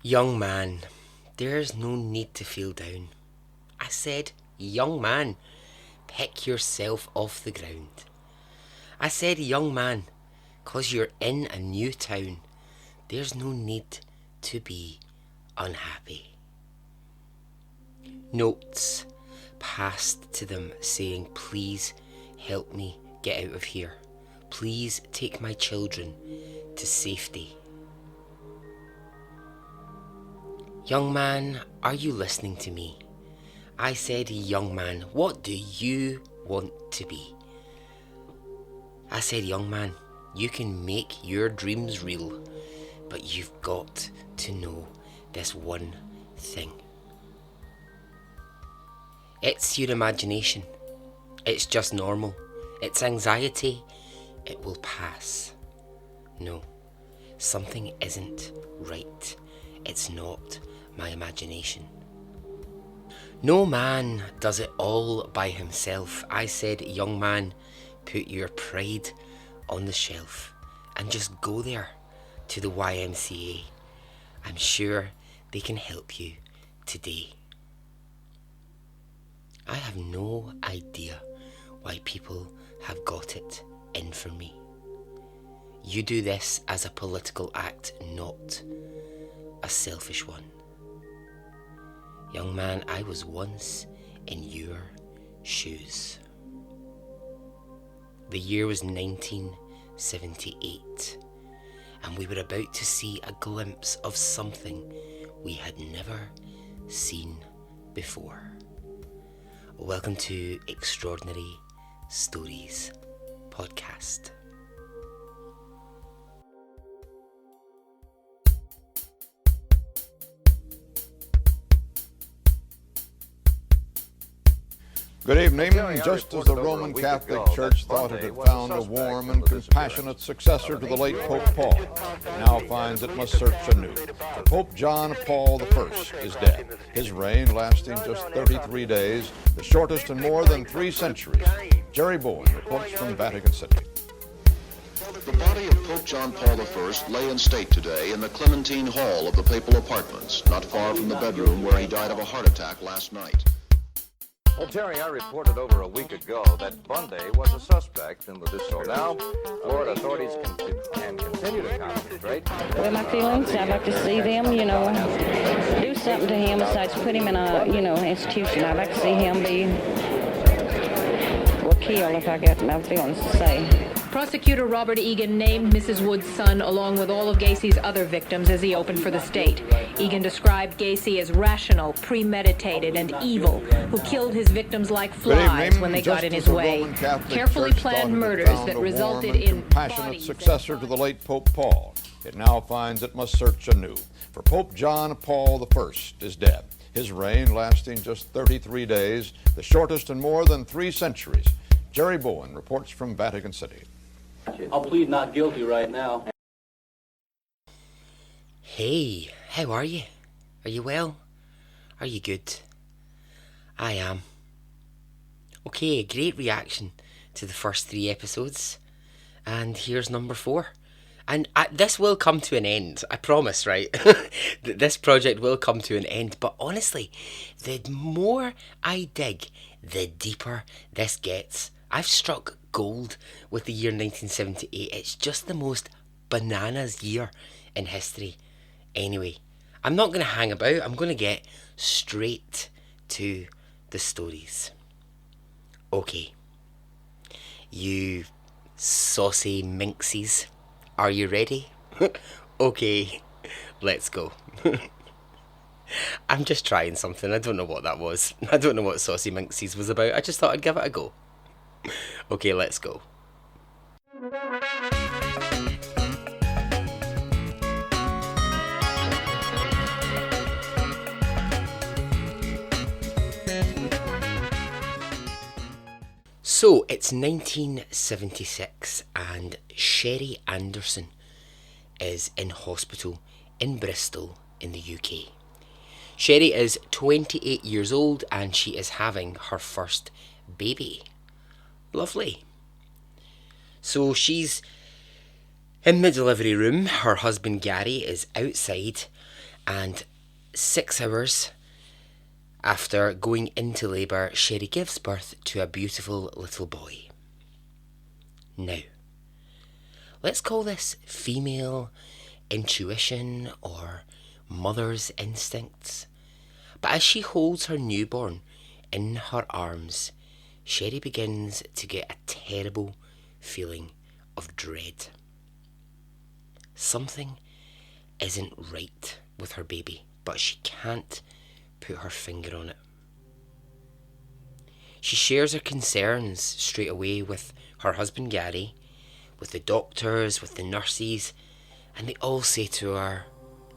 Young man, there's no need to feel down. I said, young man, pick yourself off the ground. I said, young man, 'cause you're in a new town, there's no need to be unhappy. Notes passed to them saying, please help me get out of here. Please take my children to safety. Young man, are you listening to me? I said, young man, what do you want to be? I said, young man, you can make your dreams real, but you've got to know this one thing. It's your imagination. It's just normal. It's anxiety. It will pass. No, something isn't right. It's not my imagination. No man does it all by himself. I said, young man, put your pride on the shelf and just go there to the YMCA. I'm sure they can help you today. I have no idea why people have got it in for me. You do this as a political act, not a selfish one. Young man, I was once in your shoes. The year was 1978, and we were about to see a glimpse of something we had never seen before. Welcome to Extraordinary Stories Podcast. Good evening. Just as the Roman Catholic Church thought it had found a warm and compassionate successor to the late Pope Paul, it now finds it must search anew. Pope John Paul I is dead, his reign lasting just 33 days, the shortest in more than 3 centuries. Jerry Bowen reports from Vatican City. The body of Pope John Paul I lay in state today in the Clementine Hall of the papal apartments, not far from the bedroom where he died of a heart attack last night. Well, Terry, I reported over a week ago that Bundy was a suspect in the disorder. Now, Florida authorities can continue to concentrate. Well, my feelings, I'd like to see them, do something to him besides put him in a, institution. I'd like to see him be, killed, if I got my feelings to say. Prosecutor Robert Egan named Mrs. Wood's son along with all of Gacy's other victims as he opened for the state. Egan described Gacy as rational, premeditated, and evil, who killed his victims like flies when they got in his way. Carefully planned murders that resulted in compassionate successor to the late Pope Paul. It now finds it must search anew. For Pope John Paul I is dead, his reign lasting just 33 days, the shortest in more than 3 centuries. Jerry Bowen reports from Vatican City. I'll plead not guilty right now. Hey, how are you? Are you well? Are you good? I am. Okay, great reaction to the first 3 episodes. And here's number 4. And this will come to an end, I promise, right? This project will come to an end. But honestly, the more I dig, the deeper this gets. I've struck gold with the year 1978. It's just the most bananas year in history. Anyway, I'm not going to hang about. I'm going to get straight to the stories. Okay. You saucy minxies, are you ready? Okay, let's go. I'm just trying something. I don't know what that was. I don't know what Saucy Minxies was about. I just thought I'd give it a go. Okay, let's go. So, it's 1976 and Sherry Anderson is in hospital in Bristol in the UK. Sherry is 28 years old and she is having her first baby. Lovely. So she's in the delivery room. Her husband Gary is outside And 6 hours after going into labour, Sherry gives birth to a beautiful little boy. Now, let's call this female intuition or mother's instincts. But as she holds her newborn in her arms, Sherry begins to get a terrible feeling of dread. Something isn't right with her baby, but she can't put her finger on it. She shares her concerns straight away with her husband Gary, with the doctors, with the nurses, and they all say to her,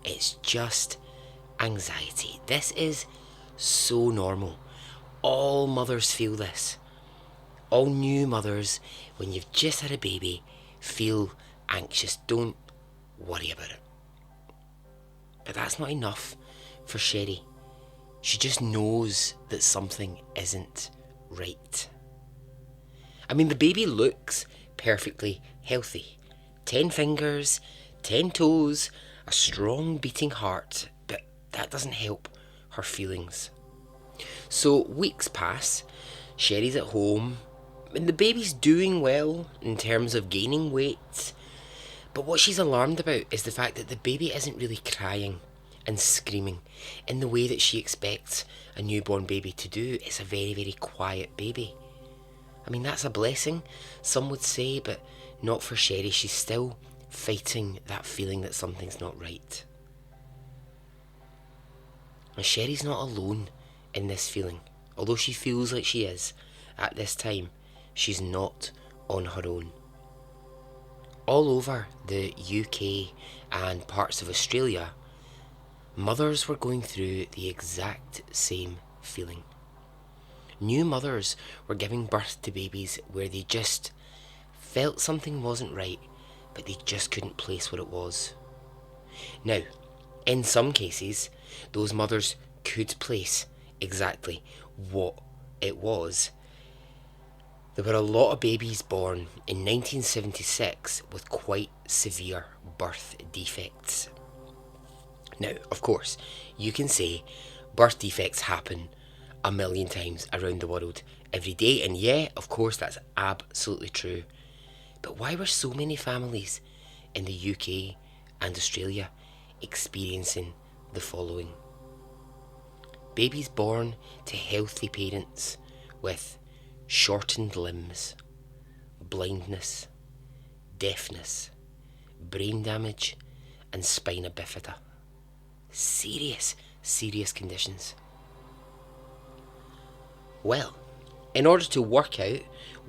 it's just anxiety. This is so normal. All mothers feel this. All new mothers, when you've just had a baby, feel anxious. Don't worry about it. But that's not enough for Sherry. She just knows that something isn't right. I mean, the baby looks perfectly healthy. 10 fingers, 10 toes, a strong beating heart, but that doesn't help her feelings. So weeks pass, Sherry's at home, and the baby's doing well in terms of gaining weight. But what she's alarmed about is the fact that the baby isn't really crying and screaming in the way that she expects a newborn baby to do. It's a very, very quiet baby. I mean, that's a blessing, some would say, but not for Sherry. She's still fighting that feeling that something's not right. And Sherry's not alone in this feeling. Although she feels like she is at this time, she's not on her own. All over the UK and parts of Australia, mothers were going through the exact same feeling. New mothers were giving birth to babies where they just felt something wasn't right, but they just couldn't place what it was. Now, in some cases, those mothers could place exactly what it was. There were a lot of babies born in 1976 with quite severe birth defects. Now, of course, you can say birth defects happen a million times around the world every day, and yeah, of course, that's absolutely true. But why were so many families in the UK and Australia experiencing the following? Babies born to healthy parents with shortened limbs, blindness, deafness, brain damage, and spina bifida. Serious conditions. Well, in order to work out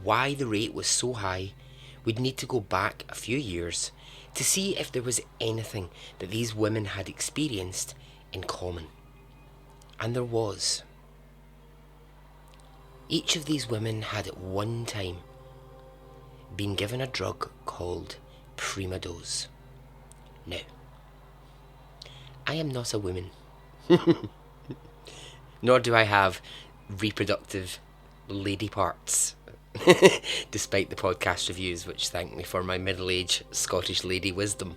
why the rate was so high, we'd need to go back a few years to see if there was anything that these women had experienced in common. And there was. Each of these women had at one time been given a drug called Primadose. Now, I am not a woman, nor do I have reproductive lady parts, despite the podcast reviews, which thank me for my middle-aged Scottish lady wisdom.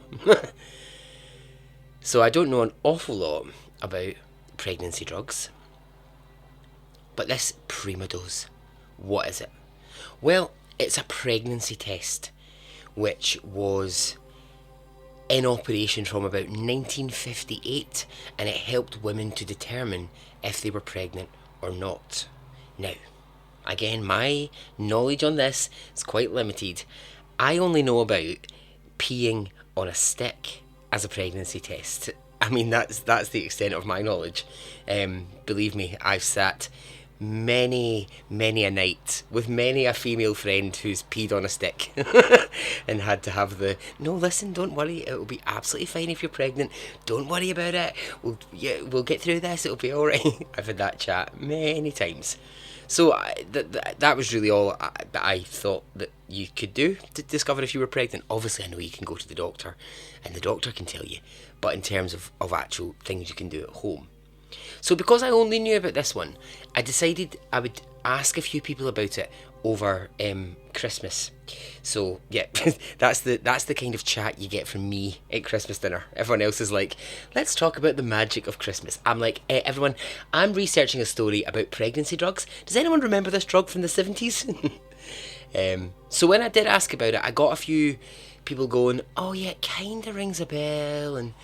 So I don't know an awful lot about pregnancy drugs. But this Primadose, what is it? Well, it's a pregnancy test which was in operation from about 1958, and it helped women to determine if they were pregnant or not. Now, again, my knowledge on this is quite limited. I only know about peeing on a stick as a pregnancy test. I mean, that's the extent of my knowledge. Believe me, I've sat many a night with many a female friend who's peed on a stick and had to have the, no, listen, don't worry, it'll be absolutely fine if you're pregnant, don't worry about it, we'll get through this, it'll be alright. I've had that chat many times. So that was really all that I thought that you could do to discover if you were pregnant. Obviously I know you can go to the doctor and the doctor can tell you, but in terms of actual things you can do at home. So because I only knew about this one, I decided I would ask a few people about it over Christmas. So yeah, that's the kind of chat you get from me at Christmas dinner. Everyone else is like, let's talk about the magic of Christmas. I'm like, everyone, I'm researching a story about pregnancy drugs. Does anyone remember this drug from the 70s? So when I did ask about it, I got a few people going, oh yeah, it kind of rings a bell. And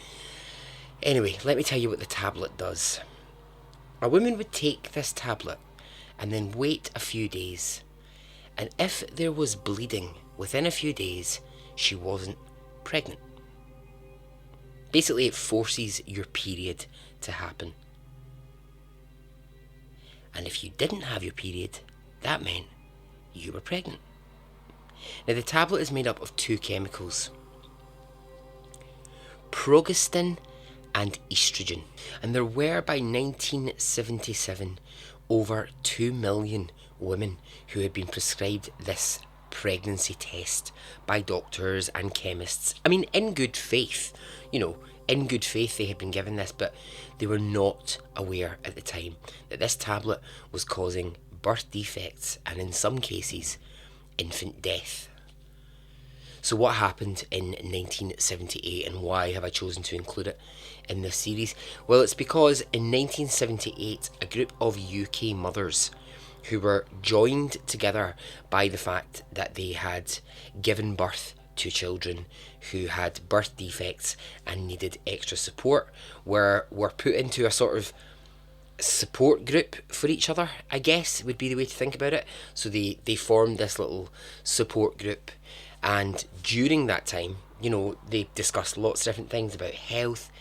anyway, let me tell you what the tablet does. A woman would take this tablet and then wait a few days. And if there was bleeding within a few days, she wasn't pregnant. Basically, it forces your period to happen. And if you didn't have your period, that meant you were pregnant. Now, the tablet is made up of two chemicals: progestin and estrogen. And there were, by 1977, over 2 million women who had been prescribed this pregnancy test by doctors and chemists. I mean, in good faith, in good faith they had been given this, but they were not aware at the time that this tablet was causing birth defects and, in some cases, infant death. So what happened in 1978, and why have I chosen to include it in this series? Well, it's because in 1978, a group of UK mothers who were joined together by the fact that they had given birth to children who had birth defects and needed extra support were put into a sort of support group for each other, I guess would be the way to think about it. So they formed this little support group, and during that time, they discussed lots of different things about health,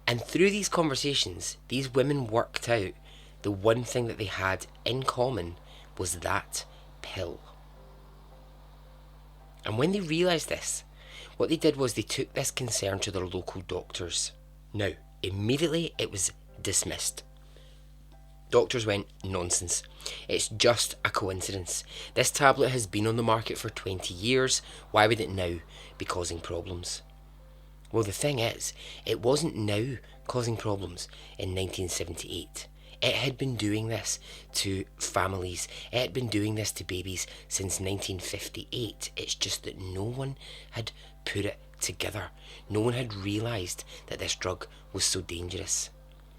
and through these conversations, these women worked out the one thing that they had in common was that pill. And when they realised this, what they did was they took this concern to their local doctors. Now, immediately it was dismissed. Doctors went, nonsense. It's just a coincidence. This tablet has been on the market for 20 years. Why would it now be causing problems? Well, the thing is, it wasn't now causing problems in 1978. It had been doing this to families. It had been doing this to babies since 1958. It's just that no one had put it together. No one had realised that this drug was so dangerous.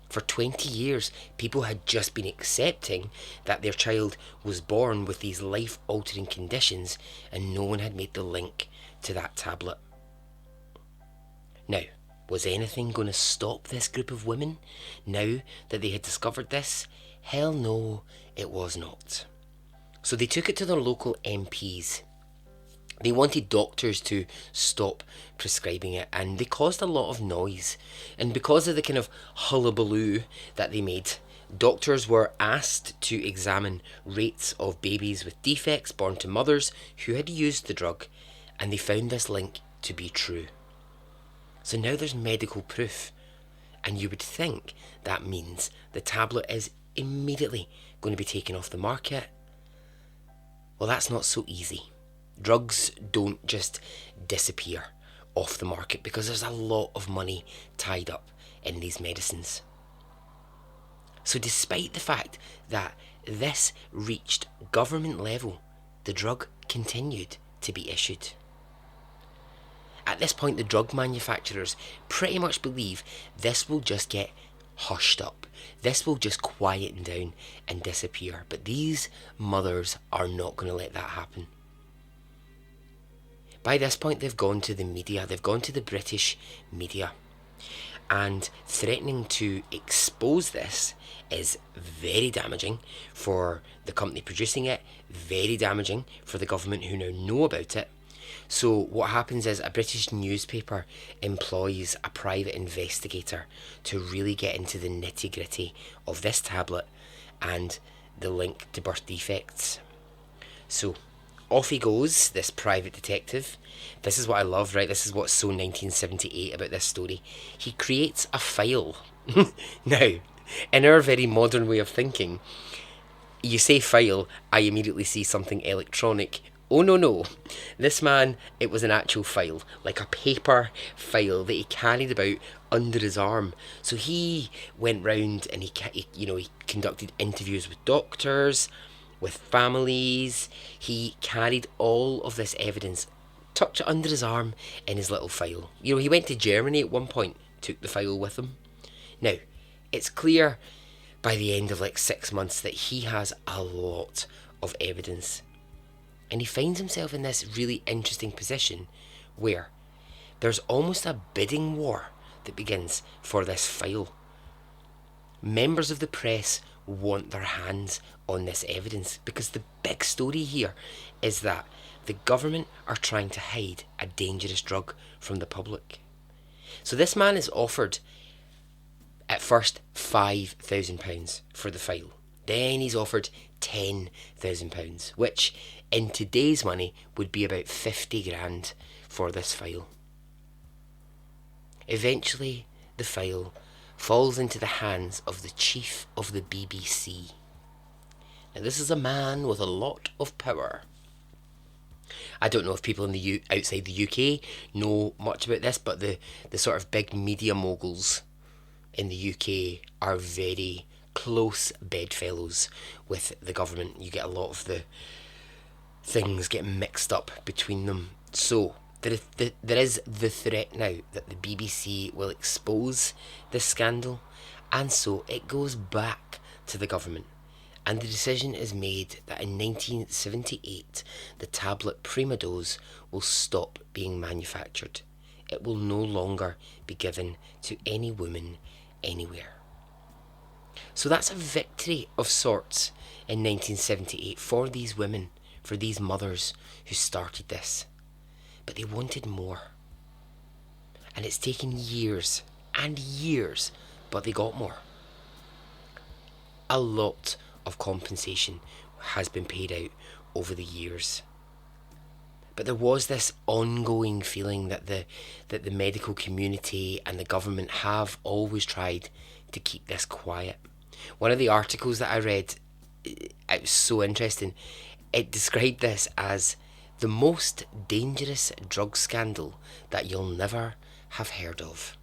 For 20 years, people had just been accepting that their child was born with these life-altering conditions, and no one had made the link to that tablet. Now, was anything going to stop this group of women now that they had discovered this? Hell no, it was not. So they took it to their local MPs. They wanted doctors to stop prescribing it, and they caused a lot of noise. And because of the kind of hullabaloo that they made, doctors were asked to examine rates of babies with defects born to mothers who had used the drug, and they found this link to be true. So now there's medical proof, and you would think that means the tablet is immediately going to be taken off the market. Well, that's not so easy. Drugs don't just disappear off the market because there's a lot of money tied up in these medicines. So despite the fact that this reached government level, the drug continued to be issued. At this point, the drug manufacturers pretty much believe this will just get hushed up. This will just quieten down and disappear. But these mothers are not going to let that happen. By this point, they've gone to the media. They've gone to the British media. And threatening to expose this is very damaging for the company producing it, very damaging for the government who now know about it. So what happens is a British newspaper employs a private investigator to really get into the nitty-gritty of this tablet and the link to birth defects. So off he goes, this private detective. This is what I love, right? This is what's so 1978 about this story. He creates a file. Now, in our very modern way of thinking, you say file, I immediately see something electronic Oh no. This man, it was an actual file, like a paper file that he carried about under his arm. So he went round and he conducted interviews with doctors, with families. He carried all of this evidence, tucked it under his arm in his little file. He went to Germany at one point, took the file with him. Now, it's clear by the end of like 6 months that he has a lot of evidence. And he finds himself in this really interesting position where there's almost a bidding war that begins for this file. Members of the press want their hands on this evidence because the big story here is that the government are trying to hide a dangerous drug from the public. So this man is offered at first £5,000 for the file. Then he's offered £10,000, which in today's money would be about 50 grand for this file. Eventually, the file falls into the hands of the chief of the BBC. Now, this is a man with a lot of power. I don't know if people in the outside the UK know much about this, but the sort of big media moguls in the UK are very close bedfellows with the government. You get a lot of the things get mixed up between them. So there is the threat now that the BBC will expose this scandal, and so it goes back to the government. And the decision is made that in 1978 the tablet Primadose will stop being manufactured. It will no longer be given to any woman anywhere. So that's a victory of sorts in 1978 for these women, for these mothers who started this. But they wanted more. And it's taken years and years, but they got more. A lot of compensation has been paid out over the years. But there was this ongoing feeling that the medical community and the government have always tried to keep this quiet. One of the articles that I read, it was so interesting. It described this as the most dangerous drug scandal that you'll never have heard of.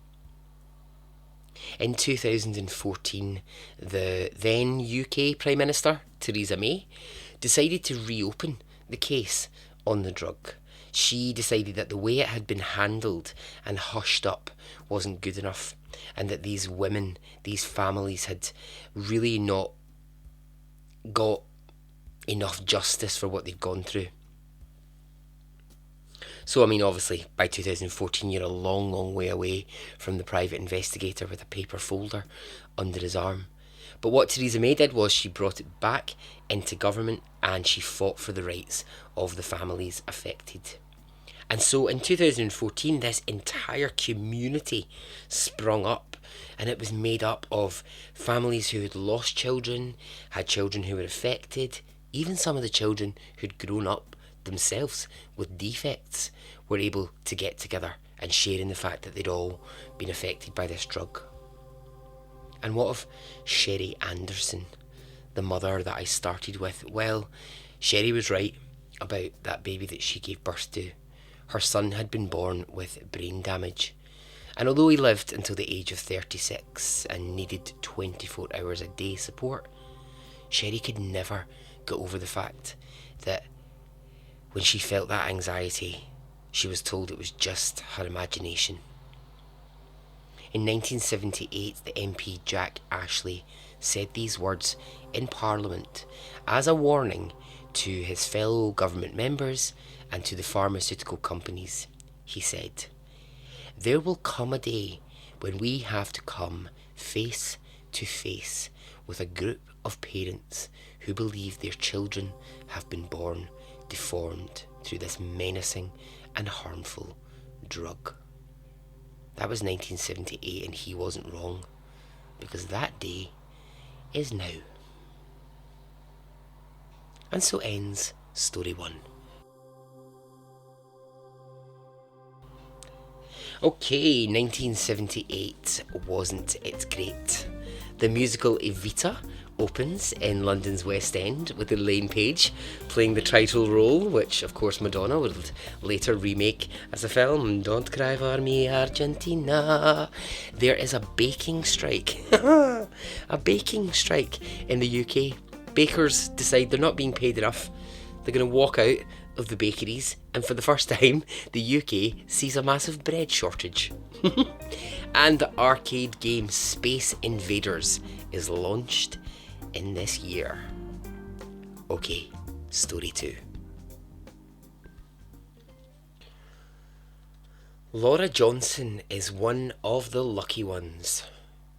In 2014, the then UK Prime Minister, Theresa May, decided to reopen the case on the drug. She decided that the way it had been handled and hushed up wasn't good enough, and that these women, these families had really not got enough justice for what they'd gone through. So, obviously, by 2014, you're a long, long way away from the private investigator with a paper folder under his arm. But what Theresa May did was she brought it back into government and she fought for the rights of the families affected. And so in 2014, this entire community sprung up, and it was made up of families who had lost children, had children who were affected, even some of the children who'd grown up themselves with defects were able to get together and share in the fact that they'd all been affected by this drug. And what of Sherry Anderson, the mother that I started with? Well, Sherry was right about that baby that she gave birth to. Her son had been born with brain damage, and although he lived until the age of 36 and needed 24 hours a day support, Sherry could never get over the fact that when she felt that anxiety, she was told it was just her imagination. In 1978, the MP Jack Ashley said these words in Parliament as a warning to his fellow government members and to the pharmaceutical companies. He said, "There will come a day when we have to come face to face with a group of parents who believe their children have been born deformed through this menacing and harmful drug." That was 1978, and he wasn't wrong, because that day is now. And so ends story 1. Okay, 1978 wasn't it great? The musical Evita opens in London's West End with Elaine Page playing the title role, which of course Madonna would later remake as a film, Don't Cry for Me Argentina. There is a baking strike. A baking strike in the UK. Bakers decide they're not being paid enough. They're going to walk out of the bakeries, and for the first time the UK sees a massive bread shortage. And the arcade game Space Invaders is launched in this year. Okay, story 2. Laura Johnson is one of the lucky ones.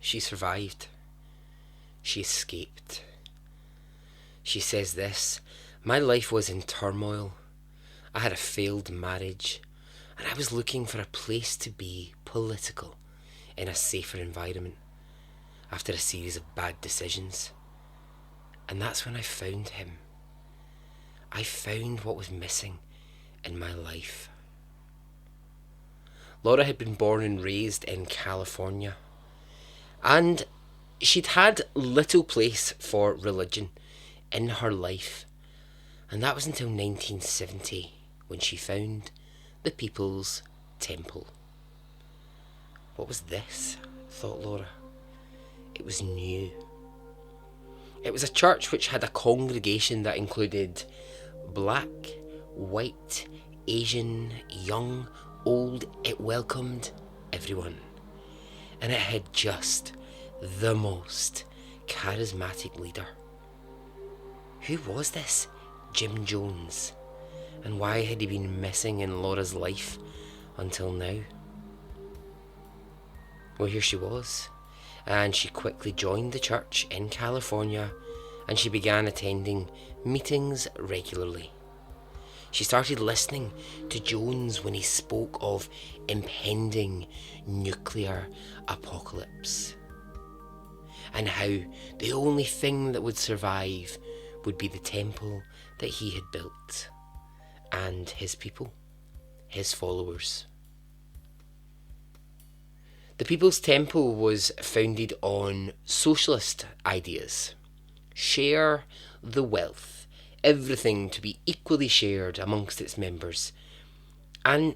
She survived. She escaped. She says this: "My life was in turmoil. I had a failed marriage, and I was looking for a place to be political in a safer environment after a series of bad decisions. And that's when I found him. I found what was missing in my life." Laura had been born and raised in California, and she'd had little place for religion in her life. And that was until 1970, when she found the People's Temple. What was this? Thought Laura. It was new. It was a church which had a congregation that included black, white, Asian, young, old. It welcomed everyone. And it had just the most charismatic leader. Who was this Jim Jones? And why had he been missing in Laura's life until now? Well, here she was, and she quickly joined the church in California, and she began attending meetings regularly. She started listening to Jones when he spoke of impending nuclear apocalypse, and how the only thing that would survive would be the temple that he had built, and his people, his followers. The People's Temple was founded on socialist ideas. Share the wealth, everything to be equally shared amongst its members. And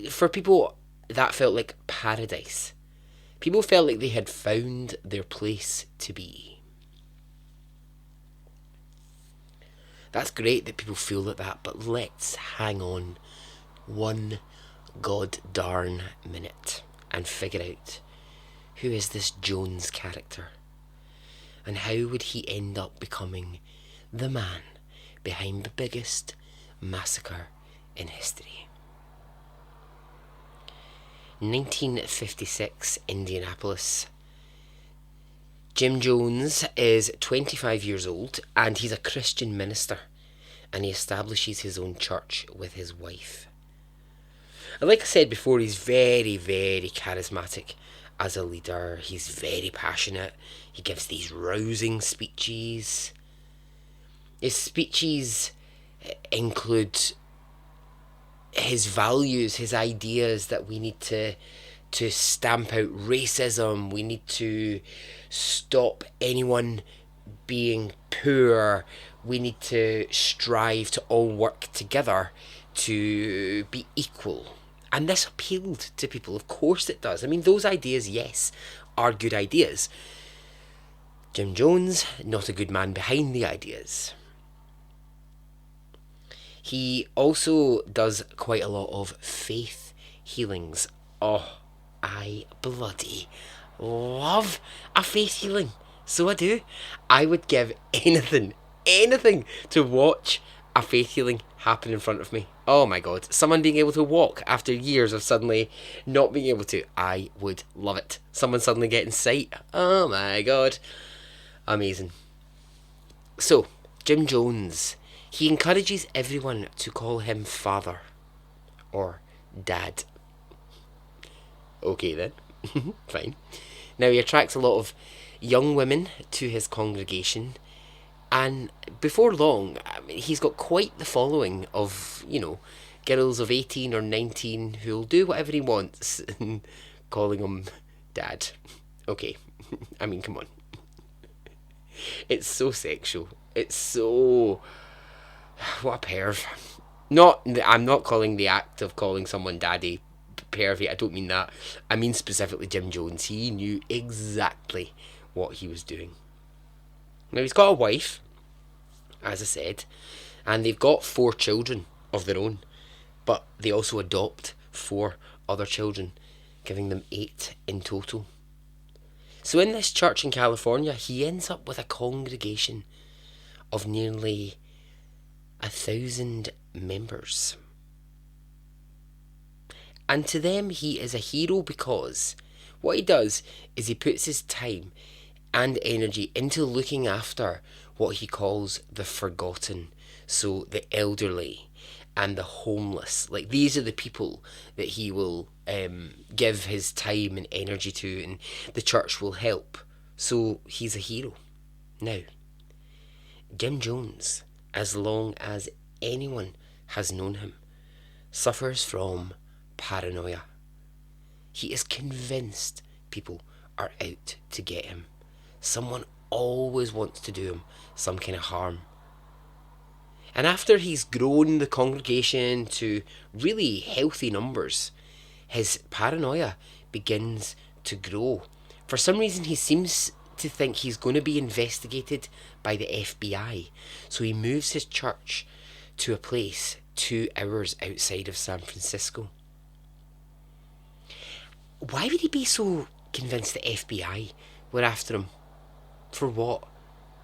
for people, that felt like paradise. People felt like they had found their place to be. That's great that people feel like that, but let's hang on one god darn minute and figure out, who is this Jones character? And how would he end up becoming the man behind the biggest massacre in history? 1956, Indianapolis. Jim Jones is 25 years old, and he's a Christian minister, and he establishes his own church with his wife. And like I said before, he's very, very charismatic as a leader. He's very passionate. He gives these rousing speeches. His speeches include his values, his ideas that we need to stamp out racism. We need to stop anyone being poor. We need to strive to all work together to be equal. And this appealed to people. Of course it does. I mean, those ideas, yes, are good ideas. Jim Jones, not a good man behind the ideas. He also does quite a lot of faith healings. Oh, I bloody love a faith healing. So I do. I would give anything to watch a faith healing happen in front of me. Oh my god. Someone being able to walk after years of suddenly not being able to. I would love it. Someone suddenly getting sight. Oh my god. Amazing. So, Jim Jones, he encourages everyone to call him father or dad. Okay then. Fine. Now he attracts a lot of young women to his congregation, and before long, he's got quite the following of, girls of 18 or 19 who'll do whatever he wants, calling him dad. Okay, I mean, come on. It's so sexual. It's so... What a perv. I'm not calling the act of calling someone daddy pervy. I don't mean that. I mean specifically Jim Jones. He knew exactly what he was doing. Now, he's got a wife, as I said, and they've got 4 children of their own, but they also adopt 4 other children, giving them 8 in total. So in this church in California, he ends up with a congregation of nearly 1,000 members. And to them, he is a hero because what he does is he puts his time and energy into looking after what he calls the forgotten. So the elderly and the homeless. Like, these are the people that he will give his time and energy to, and the church will help. So he's a hero. Now, Jim Jones, as long as anyone has known him, suffers from paranoia. He is convinced people are out to get him. Someone always wants to do him some kind of harm. And after he's grown the congregation to really healthy numbers, his paranoia begins to grow. For some reason, he seems to think he's going to be investigated by the FBI. So he moves his church to a place 2 hours outside of San Francisco. Why would he be so convinced the FBI were after him? For what?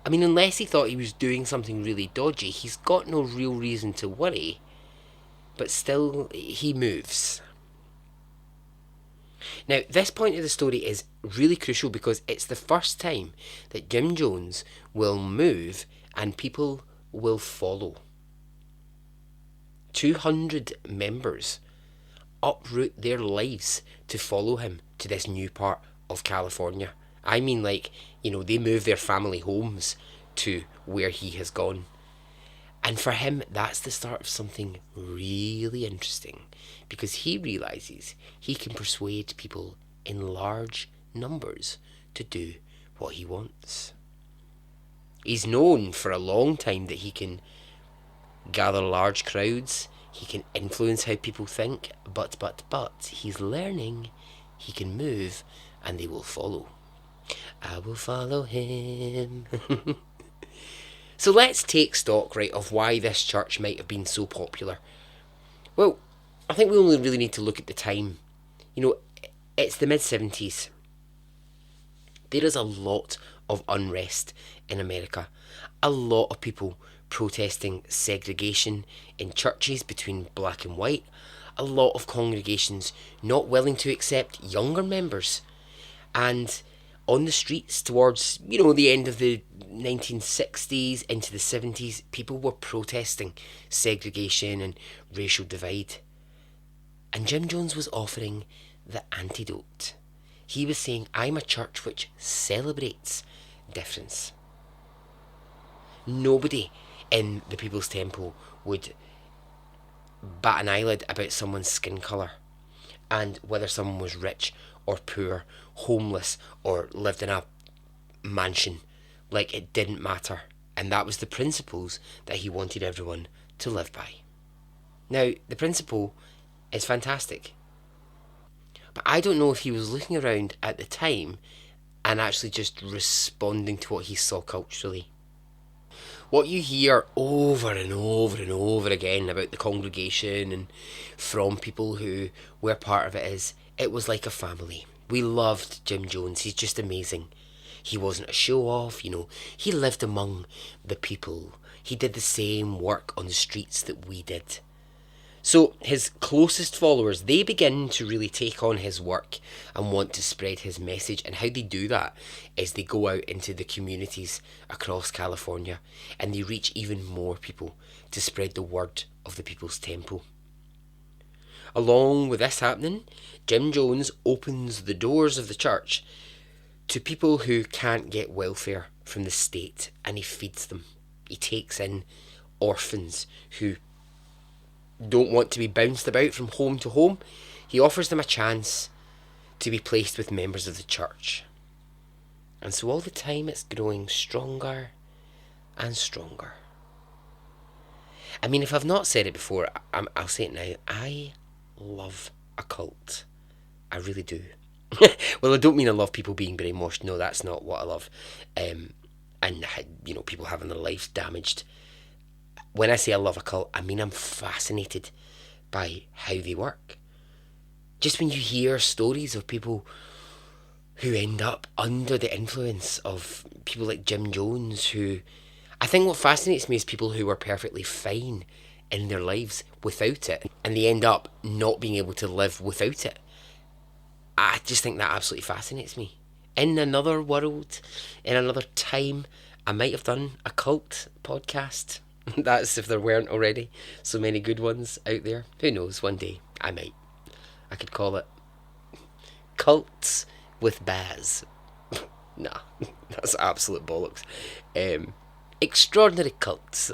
I mean, unless he thought he was doing something really dodgy, he's got no real reason to worry. But still, he moves. Now, this point of the story is really crucial because it's the first time that Jim Jones will move and people will follow. 200 members uproot their lives to follow him to this new part of California. I mean, like, they move their family homes to where he has gone. And for him, that's the start of something really interesting, because he realises he can persuade people in large numbers to do what he wants. He's known for a long time that he can gather large crowds, he can influence how people think, but he's learning he can move and they will follow. I will follow him. So let's take stock, right, of why this church might have been so popular. Well, I think we only really need to look at the time. It's the mid-70s. There is a lot of unrest in America. A lot of people protesting segregation in churches between black and white. A lot of congregations not willing to accept younger members. And on the streets towards, the end of the 1960s into the 70s, people were protesting segregation and racial divide. And Jim Jones was offering the antidote. He was saying, I'm a church which celebrates difference. Nobody in the People's Temple would bat an eyelid about someone's skin colour and whether someone was rich or poor, homeless or lived in a mansion. Like, it didn't matter. And that was the principles that he wanted everyone to live by. Now, the principle is fantastic. But I don't know if he was looking around at the time and actually just responding to what he saw culturally. What you hear over and over and over again about the congregation and from people who were part of it is, it was like a family. We loved Jim Jones. He's just amazing. He wasn't a show-off, He lived among the people. He did the same work on the streets that we did. So his closest followers, they begin to really take on his work and want to spread his message. And how they do that is they go out into the communities across California and they reach even more people to spread the word of the People's Temple. Along with this happening, Jim Jones opens the doors of the church to people who can't get welfare from the state, and he feeds them. He takes in orphans who don't want to be bounced about from home to home. He offers them a chance to be placed with members of the church. And so all the time it's growing stronger and stronger. I mean, if I've not said it before, I'll say it now. I love a cult. I really do. Well, I don't mean I love people being brainwashed. No, that's not what I love. And, people having their lives damaged. When I say I love a cult, I mean I'm fascinated by how they work. Just when you hear stories of people who end up under the influence of people like Jim Jones, who... I think what fascinates me is people who are perfectly fine in their lives without it, and they end up not being able to live without it. I just think that absolutely fascinates me. In another world, in another time, I might have done a cult podcast. That's if there weren't already so many good ones out there. Who knows, one day I might. I could call it Cults with Baz. Nah, that's absolute bollocks. Extraordinary cults.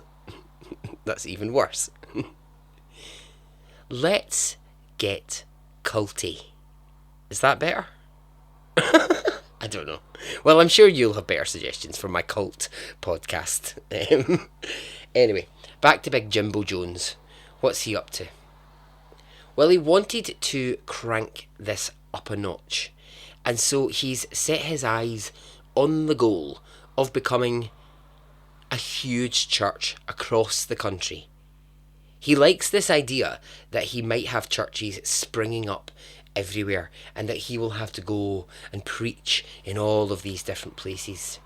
That's even worse. Let's get culty. Is that better? I don't know. Well, I'm sure you'll have better suggestions for my cult podcast. Anyway, back to Big Jimbo Jones. What's he up to? Well, he wanted to crank this up a notch. And so he's set his eyes on the goal of becoming a huge church across the country. He likes this idea that he might have churches springing up everywhere and that he will have to go and preach in all of these different places.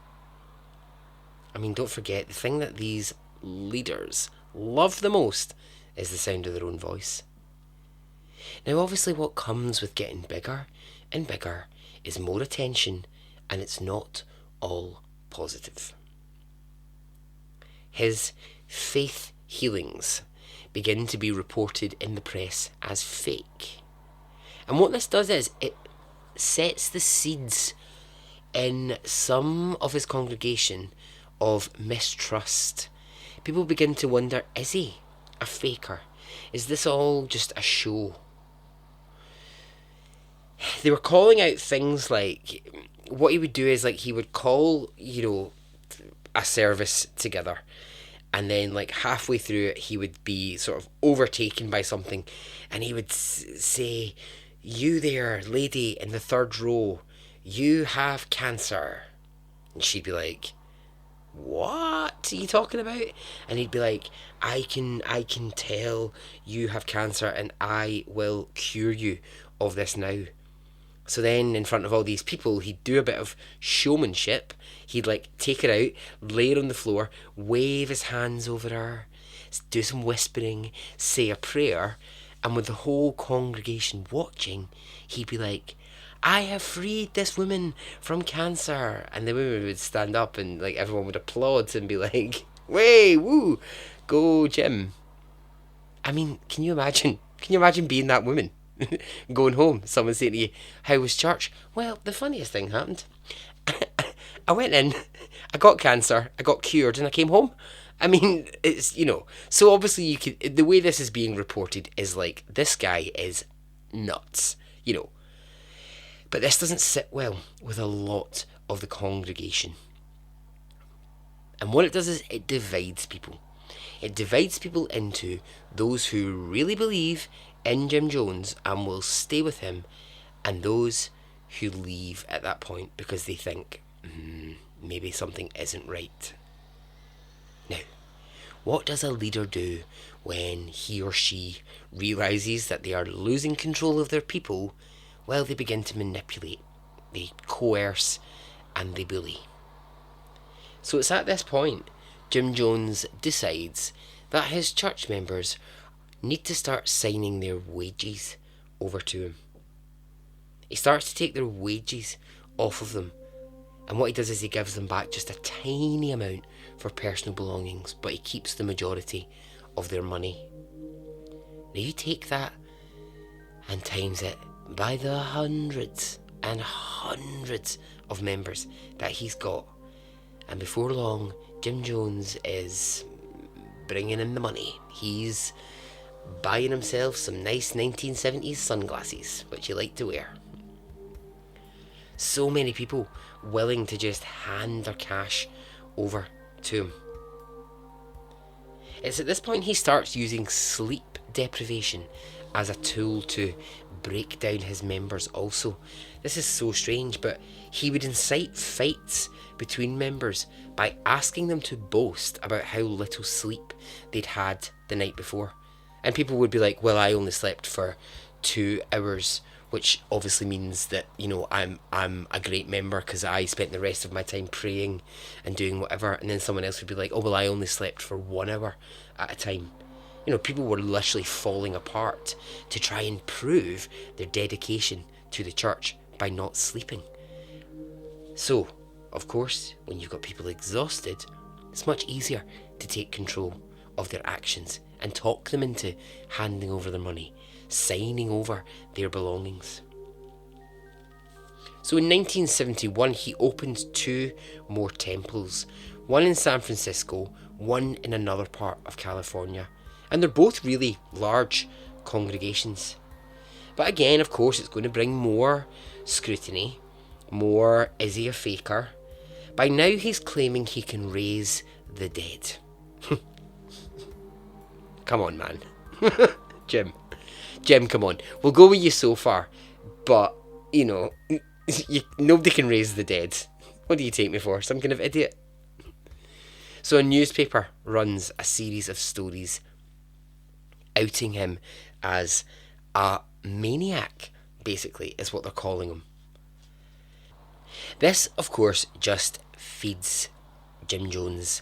I mean, don't forget, the thing that these leaders love the most is the sound of their own voice. Now, obviously, what comes with getting bigger and bigger is more attention, and it's not all positive. His faith healings begin to be reported in the press as fake. And what this does is it sets the seeds in some of his congregation of mistrust. People begin to wonder, is he a faker? Is this all just a show? They were calling out things like, what he would do is he would call, a service together, and then halfway through it he would be sort of overtaken by something, and he would say, "You there, lady in the third row, you have cancer." And she'd be like, "What are you talking about?" And he'd be like, I can tell you have cancer, and I will cure you of this now." So then, in front of all these people, he'd do a bit of showmanship. He'd take her out, lay her on the floor, wave his hands over her, do some whispering, say a prayer, and with the whole congregation watching, he'd be like, "I have freed this woman from cancer." And the women would stand up and everyone would applaud and be like, "Way, woo, go Jim." I mean, can you imagine being that woman? Going home, someone saying to you, "How was church?" "Well, the funniest thing happened. I went in, I got cancer, I got cured, and I came home." I mean, it's, so obviously the way this is being reported is this guy is nuts, But this doesn't sit well with a lot of the congregation. And what it does is it divides people. It divides people into those who really believe in Jim Jones and will stay with him, and those who leave at that point because they think, maybe something isn't right. Now, what does a leader do when he or she realises that they are losing control of their people? Well, they begin to manipulate, they coerce, and they bully. So it's at this point Jim Jones decides that his church members need to start signing their wages over to him. He starts to take their wages off of them, and what he does is he gives them back just a tiny amount for personal belongings, but he keeps the majority of their money. Now you take that and times it by the hundreds and hundreds of members that he's got, and before long Jim Jones is bringing in the money. He's buying himself some nice 1970s sunglasses, which he liked to wear. So many people willing to just hand their cash over to him. It's at this point he starts using sleep deprivation as a tool to break down his members also. This is so strange, but he would incite fights between members by asking them to boast about how little sleep they'd had the night before. And people would be like, well, I only slept for 2 hours, which obviously means that, you know, I'm a great member because I spent the rest of my time praying and doing whatever. And then someone else would be like, oh, well, I only slept for 1 hour at a time. You know, people were literally falling apart to try and prove their dedication to the church by not sleeping. So, of course, when you've got people exhausted, it's much easier to take control of their actions and talk them into handing over their money, signing over their belongings. So in 1971, he opened 2 more temples, one in San Francisco, one in another part of California. And they're both really large congregations. But again, of course, it's going to bring more scrutiny, more is he a faker? By now he's claiming he can raise the dead. Come on, man. Jim, come on. We'll go with you so far. But, you know, nobody can raise the dead. What do you take me for? Some kind of idiot? So a newspaper runs a series of stories outing him as a maniac, basically, is what they're calling him. This, of course, just feeds Jim Jones'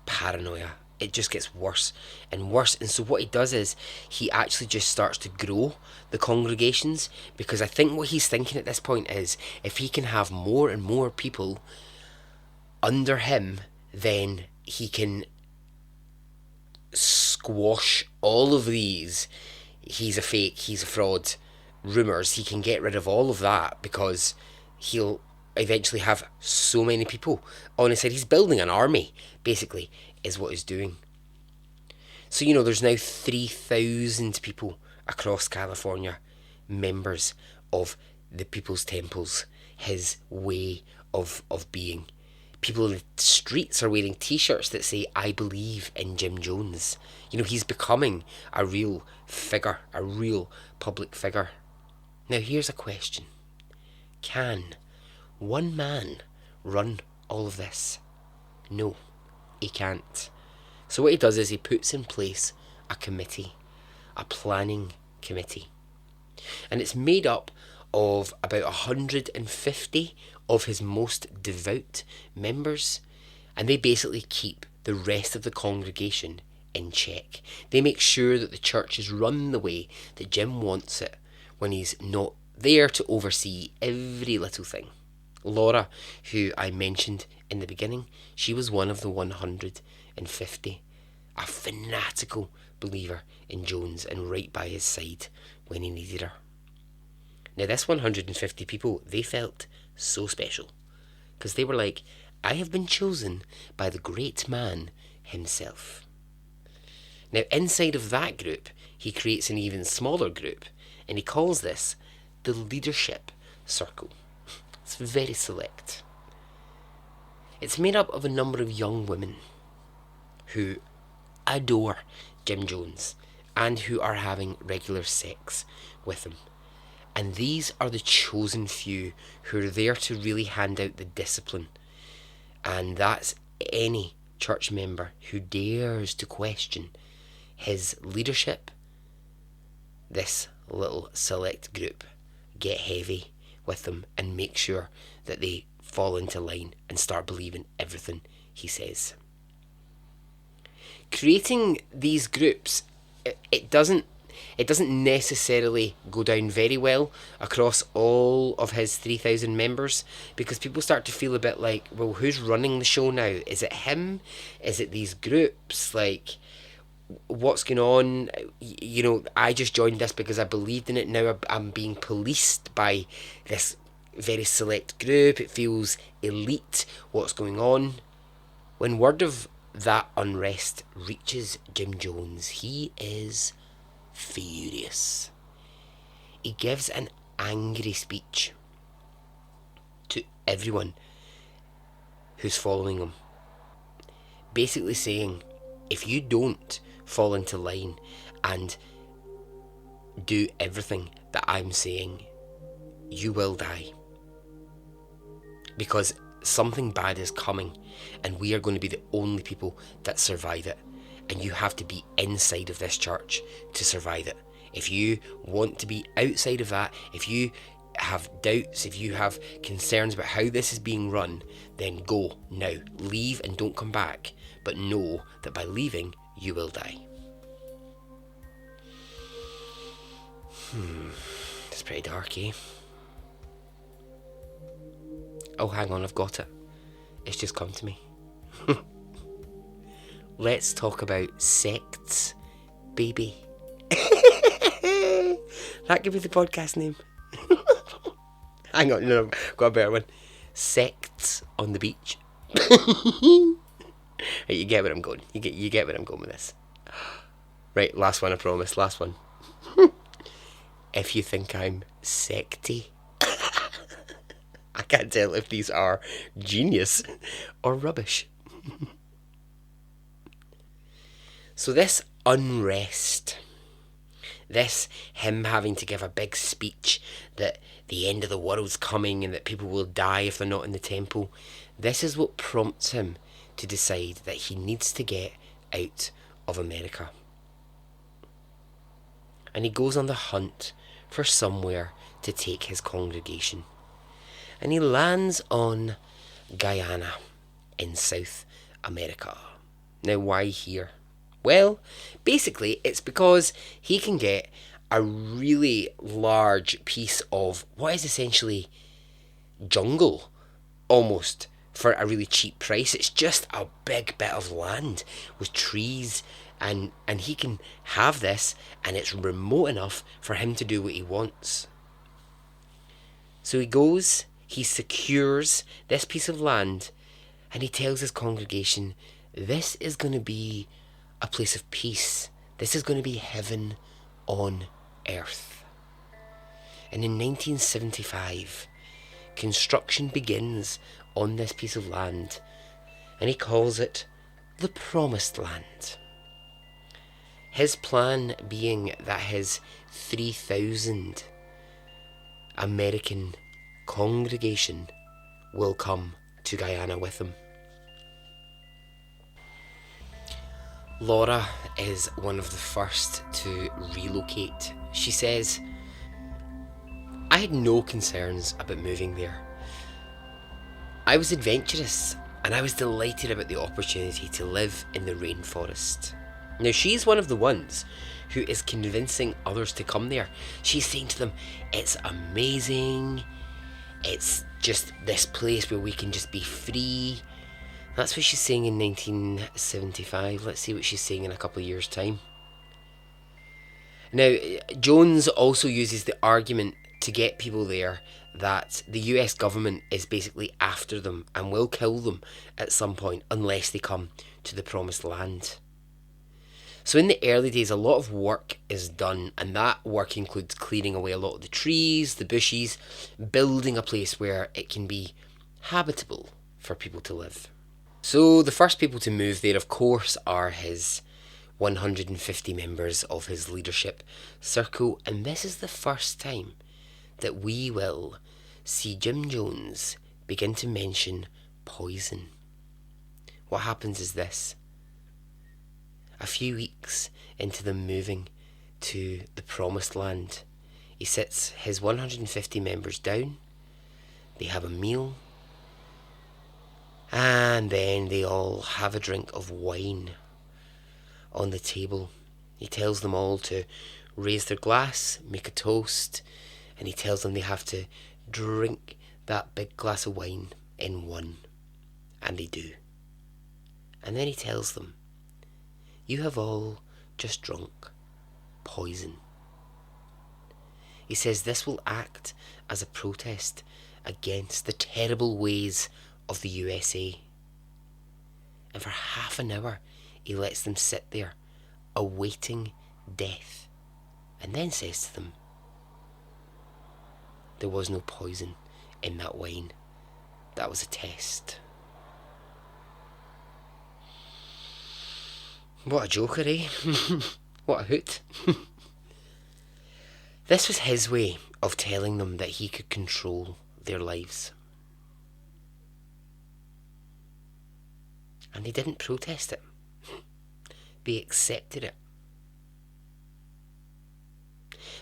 paranoia. It just gets worse and worse. And so what he does is he actually just starts to grow the congregations, because I think what he's thinking at this point is if he can have more and more people under him, then he can squash all of these he's a fake, he's a fraud rumours. He can get rid of all of that because he'll eventually have so many people on his side. He's building an army, basically, is what he's doing. So, you know, there's now 3,000 people across California, members of the People's Temples, his way of being. People in the streets are wearing t-shirts that say, I believe in Jim Jones. You know, he's becoming a real figure, a real public figure. Now, here's a question. Can one man run all of this? No, he can't. So what he does is he puts in place a committee, a planning committee. And it's made up of about 150 of his most devout members, and they basically keep the rest of the congregation in check. They make sure that the church is run the way that Jim wants it when he's not there to oversee every little thing. Laura, who I mentioned in the beginning, she was one of the 150, a fanatical believer in Jones and right by his side when he needed her. Now this 150 people, they felt so special because they were like, I have been chosen by the great man himself. Now inside of that group, he creates an even smaller group and he calls this the leadership circle. It's very select. It's made up of a number of young women who adore Jim Jones and who are having regular sex with him. And these are the chosen few who are there to really hand out the discipline. And that's any church member who dares to question his leadership. This little select group get heavy with them and make sure that they fall into line and start believing everything he says. Creating these groups, it doesn't necessarily go down very well across all of his 3,000 members, because people start to feel a bit like, well, who's running the show now? Is it him? Is it these groups? Like, what's going on? You know, I just joined this because I believed in it. Now I'm being policed by this very select group. It feels elite. What's going on? When word of that unrest reaches Jim Jones, he is furious. He gives an angry speech to everyone who's following him. Basically saying, if you don't fall into line and do everything that I'm saying, you will die. Because something bad is coming, and we are going to be the only people that survive it. And you have to be inside of this church to survive it. If you want to be outside of that, if you have doubts, if you have concerns about how this is being run, then go now. Leave and don't come back. But know that by leaving, you will die. It's pretty dark, eh? Oh, hang on, I've got it. It's just come to me. Let's talk about sects, baby. That could be the podcast name. Hang on, no, I've got a better one. Sects on the beach. Right, you get where I'm going. You get where I'm going with this. Right, last one, I promise. Last one. If you think I'm secty, I can't tell if these are genius or rubbish. So this unrest, this him having to give a big speech that the end of the world's coming and that people will die if they're not in the temple, this is what prompts him to decide that he needs to get out of America. And he goes on the hunt for somewhere to take his congregation. And he lands on Guyana in South America. Now, why here? Well, basically, it's because he can get a really large piece of what is essentially jungle, almost, for a really cheap price. It's just a big bit of land with trees, and he can have this, and it's remote enough for him to do what he wants. So he goes, he secures this piece of land, and he tells his congregation, this is going to be a place of peace. This is going to be heaven on earth. And in 1975, construction begins on this piece of land, and he calls it the Promised Land. His plan being that his 3,000 American congregation will come to Guyana with him. Laura is one of the first to relocate. She says, I had no concerns about moving there. I was adventurous and I was delighted about the opportunity to live in the rainforest. Now, she's one of the ones who is convincing others to come there. She's saying to them, it's amazing. It's just this place where we can just be free. That's what she's saying in 1975. Let's see what she's saying in a couple of years' time. Now, Jones also uses the argument to get people there that the US government is basically after them and will kill them at some point unless they come to the Promised Land. So in the early days, a lot of work is done, and that work includes clearing away a lot of the trees, the bushes, building a place where it can be habitable for people to live. So the first people to move there, of course, are his 150 members of his leadership circle, and this is the first time that we will see Jim Jones begin to mention poison. What happens is this. A few weeks into them moving to the Promised Land, he sits his 150 members down, they have a meal, and then they all have a drink of wine on the table. He tells them all to raise their glass, make a toast, and he tells them they have to drink that big glass of wine in one. And they do. And then he tells them, you have all just drunk poison. He says this will act as a protest against the terrible ways of the USA. And for half an hour, he lets them sit there, awaiting death, and then says to them, there was no poison in that wine. That was a test. What a joker, eh? What a hoot. This was his way of telling them that he could control their lives. And they didn't protest it. They accepted it.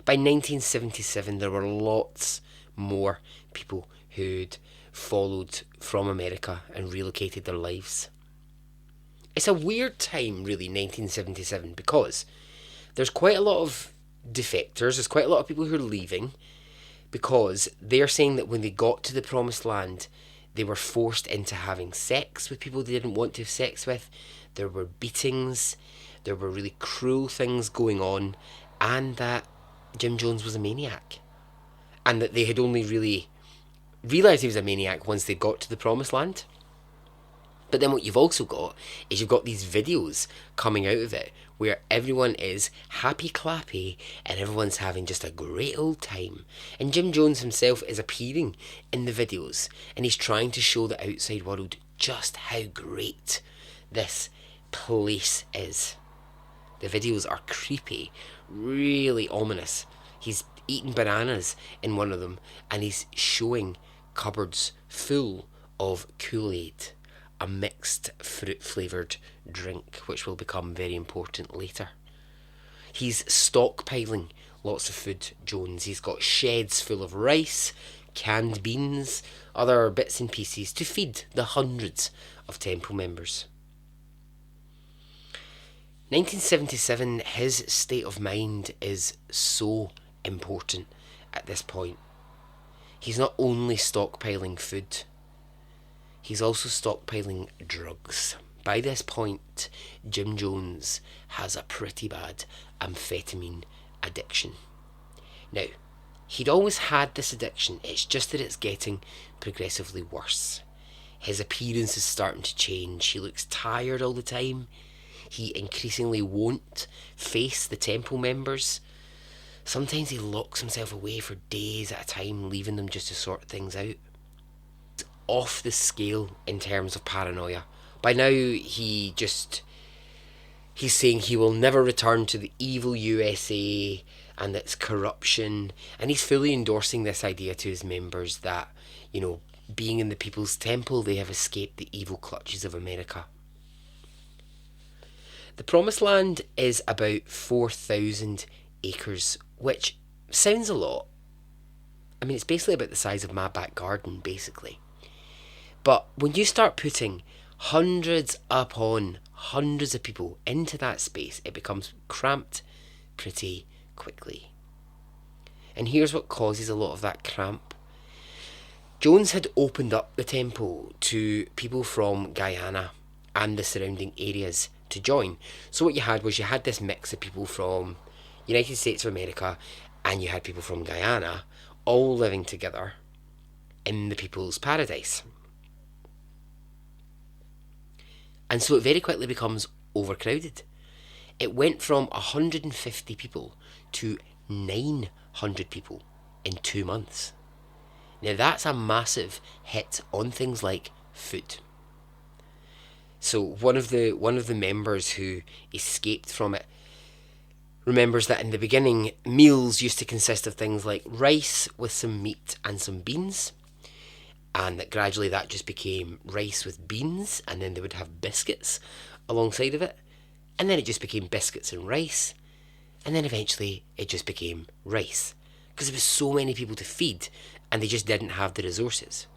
By 1977, there were lots more people who'd followed from America and relocated their lives. It's a weird time, really, 1977, because there's quite a lot of defectors, there's quite a lot of people who are leaving, because they're saying that when they got to the promised land, they were forced into having sex with people they didn't want to have sex with. There were beatings, there were really cruel things going on, and that Jim Jones was a maniac. And that they had only really realised he was a maniac once they got to the promised land. But then what you've also got is you've got these videos coming out of it where everyone is happy clappy and everyone's having just a great old time. And Jim Jones himself is appearing in the videos and he's trying to show the outside world just how great this place is. The videos are creepy, really ominous. He's eating bananas in one of them and he's showing cupboards full of Kool-Aid, a mixed fruit flavoured drink, which will become very important later. He's stockpiling lots of food, Jones. He's got sheds full of rice, canned beans, other bits and pieces to feed the hundreds of temple members. 1977, his state of mind is so important at this point. He's not only stockpiling food, he's also stockpiling drugs. By this point, Jim Jones has a pretty bad amphetamine addiction. Now, he'd always had this addiction, it's just that it's getting progressively worse. His appearance is starting to change. He looks tired all the time. He increasingly won't face the temple members. Sometimes he locks himself away for days at a time, leaving them just to sort things out. He's off the scale in terms of paranoia. By now, he's saying he will never return to the evil USA and its corruption. And he's fully endorsing this idea to his members that, being in the People's Temple, they have escaped the evil clutches of America. The Promised Land is about 4,000 acres, which sounds a lot. I mean, it's basically about the size of my back garden, basically. But when you start putting hundreds upon hundreds of people into that space, it becomes cramped pretty quickly. And here's what causes a lot of that cramp. Jones had opened up the temple to people from Guyana and the surrounding areas to join. So what you had this mix of people from United States of America and you had people from Guyana all living together in the People's Paradise. And so it very quickly becomes overcrowded. It went from 150 people to 900 people in 2 months. Now that's a massive hit on things like food. So one of the members who escaped from it remembers that in the beginning, meals used to consist of things like rice with some meat and some beans, and that gradually that just became rice with beans, and then they would have biscuits alongside of it, and then it just became biscuits and rice, and then eventually it just became rice, because there was so many people to feed, and they just didn't have the resources.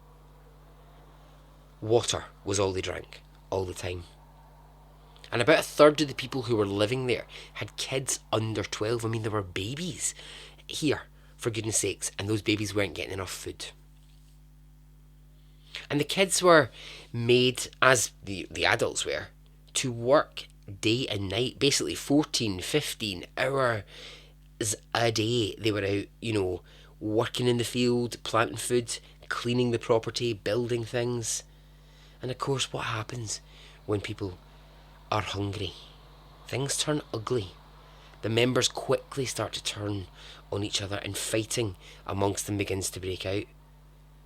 Water was all they drank, all the time. And about a third of the people who were living there had kids under 12. I mean, there were babies here, for goodness sakes, and those babies weren't getting enough food. And the kids were made, as the adults were, to work day and night, basically 14, 15 hours a day. They were out, working in the field, planting food, cleaning the property, building things. And of course, what happens when people are hungry? Things turn ugly. The members quickly start to turn on each other and fighting amongst them begins to break out.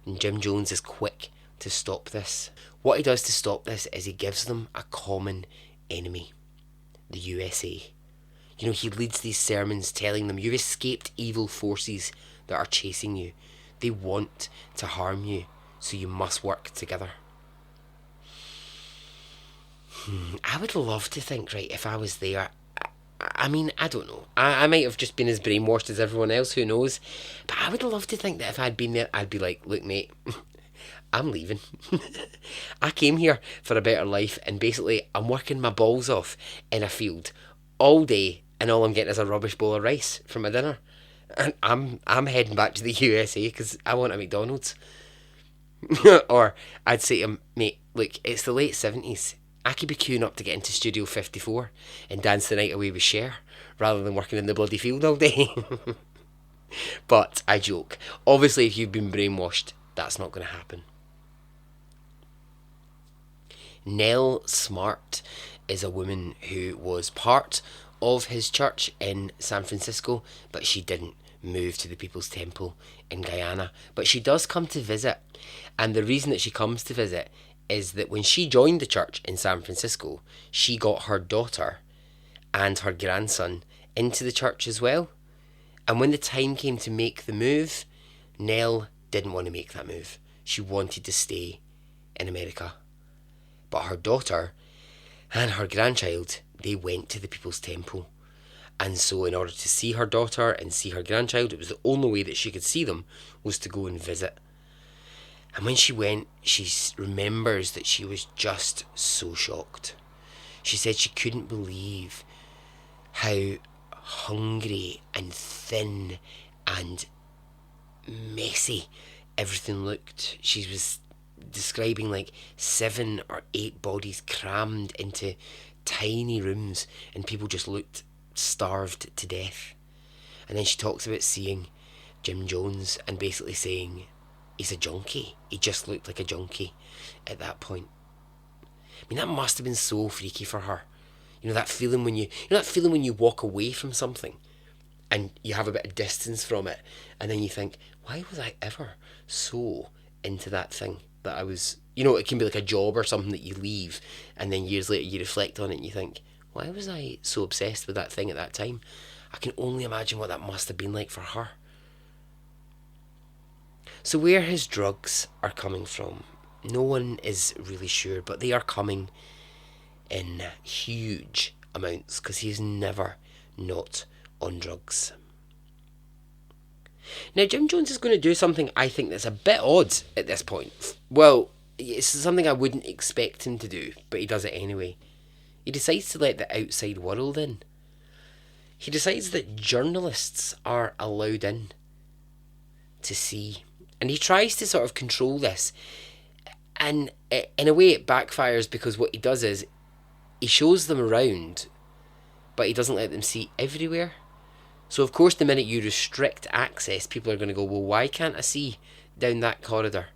And Jim Jones is quick to stop this. What he does to stop this is he gives them a common enemy. the USA. You know, he leads these sermons telling them you've escaped evil forces that are chasing you. They want to harm you, so you must work together. I would love to think, right, if I was there, I mean, I don't know. I might have just been as brainwashed as everyone else, who knows? But I would love to think that if I'd been there, I'd be like, look, mate, I'm leaving. I came here for a better life, and basically I'm working my balls off in a field all day, and all I'm getting is a rubbish bowl of rice for my dinner. And I'm heading back to the USA because I want a McDonald's. Or I'd say to him, mate, look, it's the late 70s. I could be queuing up to get into Studio 54 and dance the night away with Cher, rather than working in the bloody field all day. But I joke. Obviously, if you've been brainwashed, that's not going to happen. Nell Smart is a woman who was part of his church in San Francisco, but she didn't move to the People's Temple in Guyana. But she does come to visit, and the reason that she comes to visit is that when she joined the church in San Francisco, she got her daughter and her grandson into the church as well. And when the time came to make the move, Nell didn't want to make that move. She wanted to stay in America. But her daughter and her grandchild, they went to the People's Temple. And so in order to see her daughter and see her grandchild, it was the only way that she could see them was to go and visit. And when she went, she remembers that she was just so shocked. She said she couldn't believe how hungry and thin and messy everything looked. She was describing like 7 or 8 bodies crammed into tiny rooms, and people just looked starved to death. And then she talks about seeing Jim Jones and basically saying he's a junkie. He just looked like a junkie at that point. I mean, that must have been so freaky for her. You know that feeling when you walk away from something and you have a bit of distance from it, and then you think, why was I ever so into that thing that I was, it can be like a job or something that you leave, and then years later you reflect on it and you think, why was I so obsessed with that thing at that time? I can only imagine what that must have been like for her. So where his drugs are coming from, no one is really sure, but they are coming in huge amounts because he is never not on drugs. Now, Jim Jones is going to do something I think that's a bit odd at this point. Well, it's something I wouldn't expect him to do, but he does it anyway. He decides to let the outside world in. He decides that journalists are allowed in to see. And he tries to sort of control this. And in a way it backfires, because what he does is he shows them around, but he doesn't let them see everywhere. So of course the minute you restrict access, people are going to go, well, why can't I see down that corridor?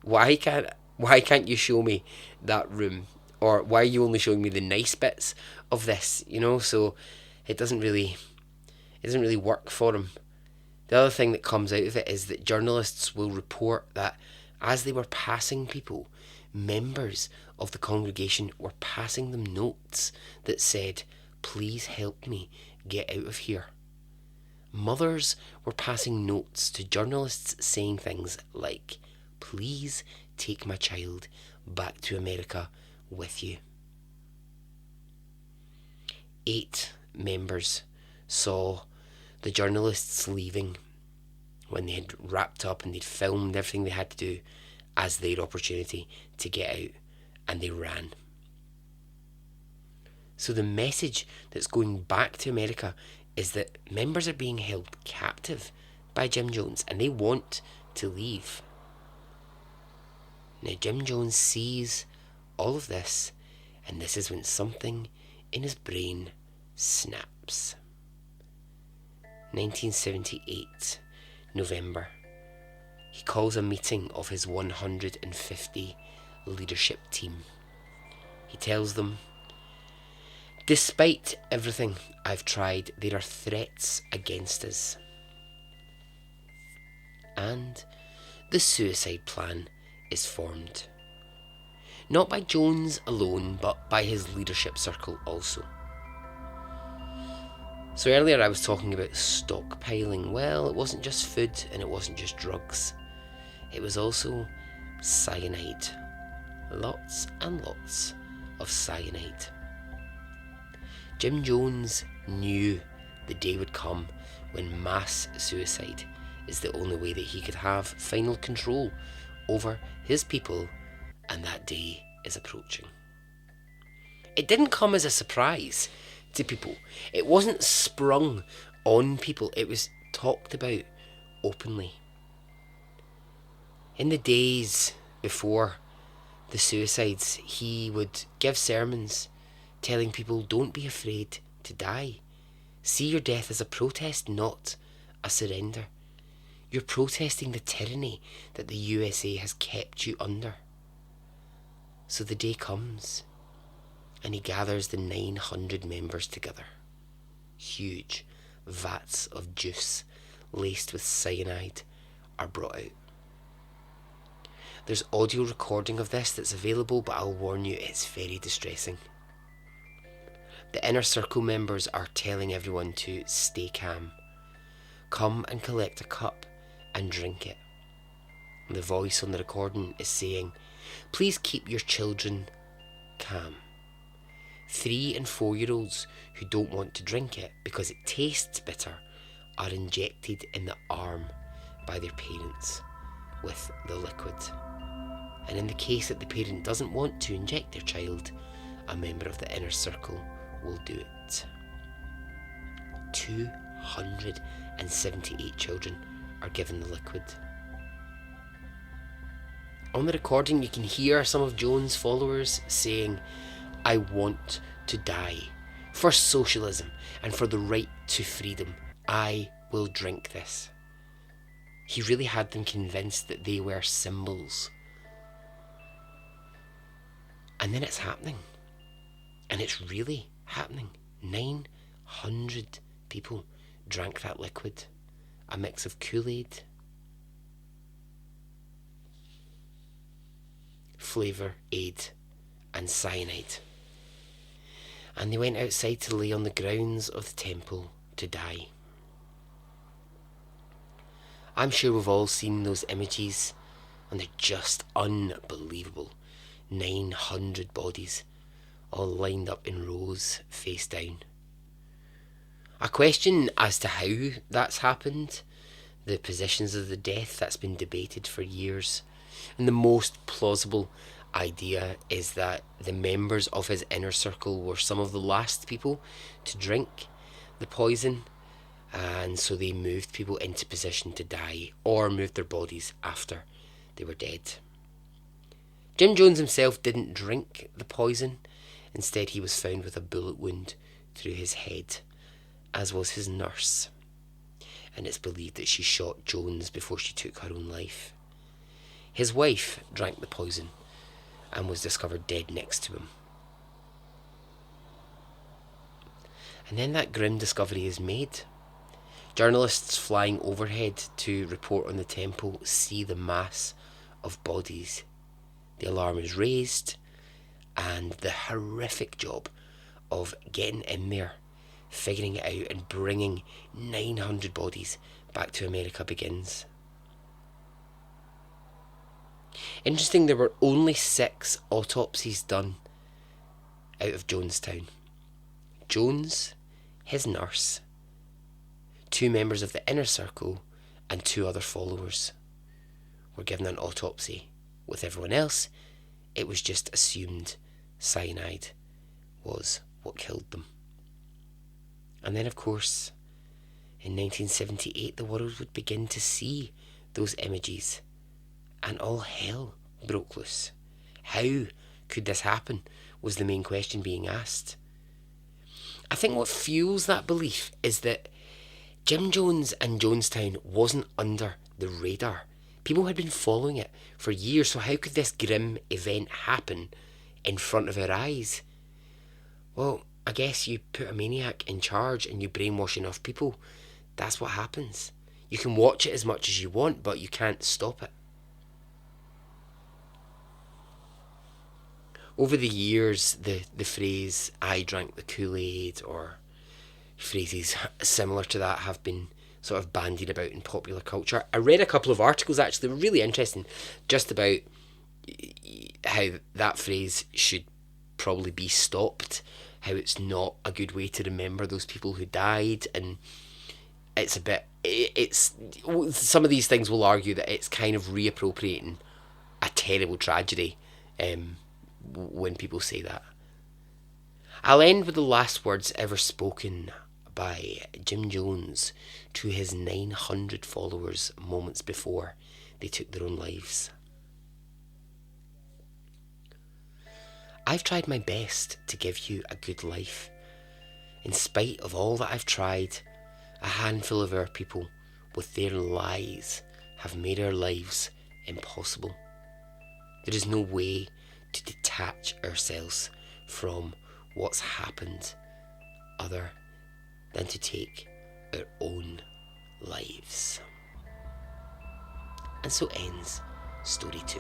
Why can't you show me that room? Or why are you only showing me the nice bits of this? So it doesn't really work for him. The other thing that comes out of it is that journalists will report that as they were passing people, members of the congregation were passing them notes that said, please help me get out of here. Mothers were passing notes to journalists saying things like, please take my child back to America with you. 8 members saw the journalists leaving when they had wrapped up and they'd filmed everything they had to do as their opportunity to get out, and they ran. So the message that's going back to America is that members are being held captive by Jim Jones and they want to leave. Now Jim Jones sees all of this, and this is when something in his brain snaps. 1978, November. He calls a meeting of his 150 leadership team. He tells them, despite everything I've tried, there are threats against us. And the suicide plan is formed. Not by Jones alone, but by his leadership circle also. So earlier I was talking about stockpiling. Well, it wasn't just food and it wasn't just drugs. It was also cyanide. Lots and lots of cyanide. Jim Jones knew the day would come when mass suicide is the only way that he could have final control over his people, and that day is approaching. It didn't come as a surprise to people. It wasn't sprung on people. It was talked about openly. In the days before the suicides, he would give sermons telling people, don't be afraid to die. See your death as a protest, not a surrender. You're protesting the tyranny that the USA has kept you under. So the day comes, and he gathers the 900 members together. Huge vats of juice laced with cyanide are brought out. There's audio recording of this that's available, but I'll warn you, it's very distressing. The inner circle members are telling everyone to stay calm. Come and collect a cup and drink it. The voice on the recording is saying, please keep your children calm. 3 and 4-year-olds who don't want to drink it because it tastes bitter are injected in the arm by their parents with the liquid. And in the case that the parent doesn't want to inject their child, a member of the inner circle will do it. 278 children are given the liquid. On the recording you can hear some of Jones' followers saying, I want to die. For socialism and for the right to freedom, I will drink this. He really had them convinced that they were symbols. And then it's happening. And it's really happening. 900 people drank that liquid. A mix of Kool-Aid, Flavor Aid, and cyanide. And they went outside to lay on the grounds of the temple to die. I'm sure we've all seen those images, and they're just unbelievable. 900 bodies, all lined up in rows, face down. A question as to how that's happened, the positions of the death, that's been debated for years. And the most plausible idea is that the members of his inner circle were some of the last people to drink the poison, and so they moved people into position to die, or moved their bodies after they were dead. Jim Jones himself didn't drink the poison. Instead, he was found with a bullet wound through his head, as was his nurse. And it's believed that she shot Jones before she took her own life. His wife drank the poison and was discovered dead next to him. And then that grim discovery is made. Journalists flying overhead to report on the temple see the mass of bodies. The alarm is raised, and the horrific job of getting in there, figuring it out, and bringing 900 bodies back to America begins. Interesting, there were only 6 autopsies done out of Jonestown. Jones, his nurse, 2 members of the inner circle, and 2 other followers were given an autopsy. With everyone else, it was just assumed cyanide was what killed them. And then, of course, in 1978, the world would begin to see those images, and all hell broke loose. How could this happen was the main question being asked. I think what fuels that belief is that Jim Jones and Jonestown wasn't under the radar. People had been following it for years, so how could this grim event happen in front of our eyes? Well, I guess you put a maniac in charge and you brainwash enough people. That's what happens. You can watch it as much as you want, but you can't stop it. Over the years, the phrase, I drank the Kool-Aid, or phrases similar to that have been sort of bandied about in popular culture. I read a couple of articles actually, really interesting, just about how that phrase should probably be stopped, how it's not a good way to remember those people who died, and it's some of these things will argue that it's kind of reappropriating a terrible tragedy when people say that. I'll end with the last words ever spoken by Jim Jones to his 900 followers moments before they took their own lives. I've tried my best to give you a good life. In spite of all that I've tried, a handful of our people with their lies have made our lives impossible. There is no way to detach ourselves from what's happened other than to take our own lives. And so ends story 2.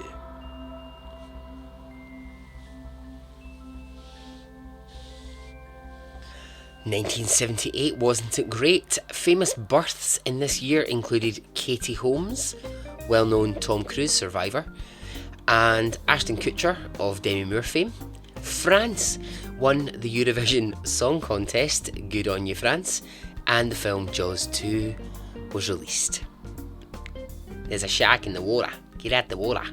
"1978 wasn't it great? Famous births in this year included Katie Holmes, well-known Tom Cruise survivor, and Ashton Kutcher of Demi Moore fame. France won the Eurovision Song Contest, good on you France, and the film Jaws 2 was released. There's a shark in the water, get out the water.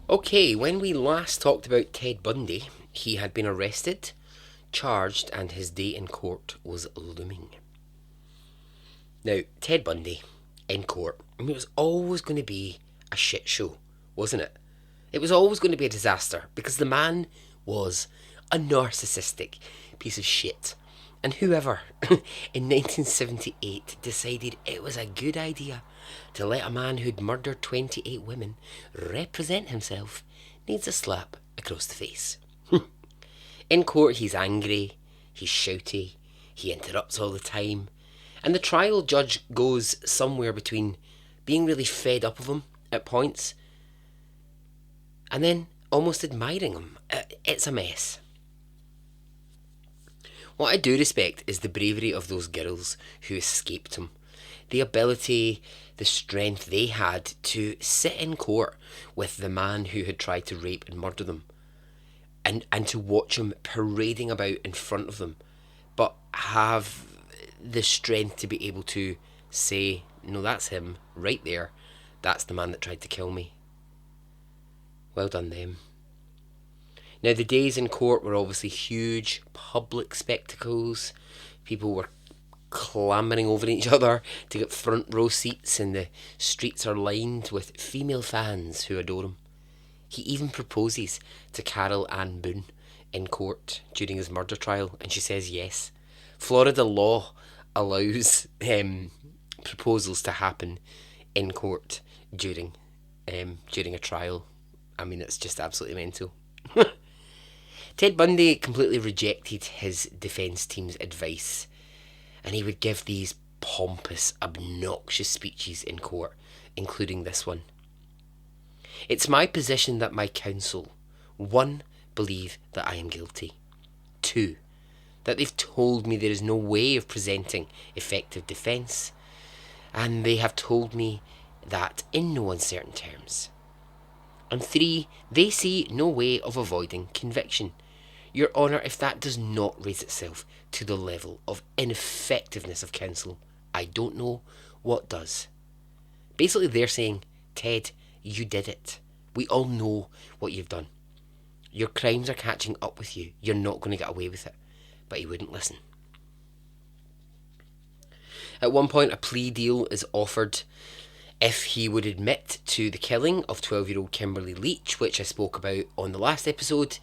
Okay, when we last talked about Ted Bundy, he had been arrested, charged, and his day in court was looming. Now, Ted Bundy in court, it was always going to be a shit show, wasn't it? It was always going to be a disaster because the man was a narcissistic piece of shit. And whoever in 1978 decided it was a good idea to let a man who'd murdered 28 women represent himself needs a slap across the face. In court, he's angry, he's shouty, he interrupts all the time, and the trial judge goes somewhere between being really fed up of him at points and then almost admiring him. It's a mess. What I do respect is the bravery of those girls who escaped him. The ability, the strength they had to sit in court with the man who had tried to rape and murder them and to watch him parading about in front of them, but have the strength to be able to say, no, that's him right there. That's the man that tried to kill me. Well done them. Now, the days in court were obviously huge public spectacles. People were clambering over each other to get front row seats, and the streets are lined with female fans who adore him. He even proposes to Carol Ann Boone in court during his murder trial, and she says yes. Florida law allows proposals to happen in court during a trial. I mean, it's just absolutely mental. Ted Bundy completely rejected his defence team's advice, and he would give these pompous, obnoxious speeches in court, including this one. It's my position that my counsel, 1, believe that I am guilty, 2, that they've told me there is no way of presenting effective defence, and they have told me that in no uncertain terms, and 3, they see no way of avoiding conviction. Your Honour, if that does not raise itself to the level of ineffectiveness of counsel, I don't know what does. Basically, they're saying, Ted, you did it. We all know what you've done. Your crimes are catching up with you. You're not going to get away with it. But he wouldn't listen. At one point, a plea deal is offered if he would admit to the killing of 12-year-old Kimberly Leach, which I spoke about on the last episode.